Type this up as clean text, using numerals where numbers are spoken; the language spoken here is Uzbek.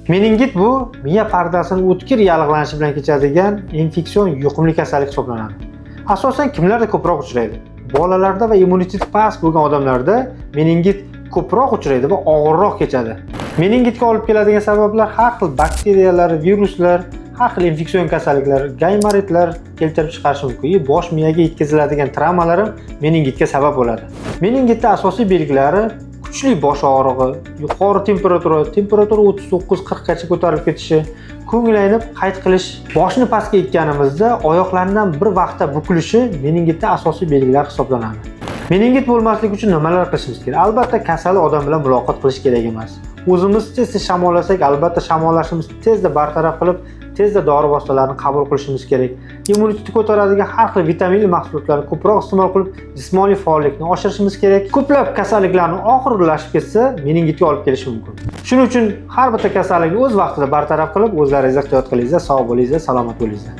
Meningit bu miya pardasini o'tkir yallig'lanishi bilan kechadigan infeksion yuqumli kasallik hisoblanadi. Asosan kimlarda ko'proq uchraydi? Bolalarda va immuniteti past bo'lgan odamlarda meningit ko'proq uchraydi va og'irroq kechadi. Meningitga olib keladigan sabablar har xil bakteriyalar, viruslar, har xil infeksion kasalliklar, gaymaritlar keltirib chiqarishi mumkin. Bosh miyaga yetkaziladigan travmalar ham meningitga sabab bo'ladi. Meningitning asosiy belgilari kuchli bosh og'rig'i, yuqori temperatura 39-40 gacha ko'tarilib ketishi, ko'ngil aynib, qayt qilish, boshni pastga ekkanimizda oyoqlardan bir vaqtda bukilishi meningitning asosiy belgilari hisoblanadi. Meningit bo'lmaslik uchun nimalar qilishimiz kerak? Albatta kasal odam bilan muloqot qilish kerak emas. O'zimiz tezda shamollasak, albatta shamollashimizni tezda bartaraf qilib, tezda dori vositalarini qabul qilishimiz kerak. Immunitetni ko'taradigan har xil vitaminli mahsulotlarni ko'proq iste'mol qilib, jismoniy faollikni oshirishimiz kerak. Ko'plab kasalliklarning oxirlashib ketsa, meningitga olib kelishi mumkin. Shuning uchun har bitta kasallikni o'z vaqtida bartaraf qilib, o'zlaringiz ehtiyot qilinglar, sog' bo'linglar, salomat bo'linglar.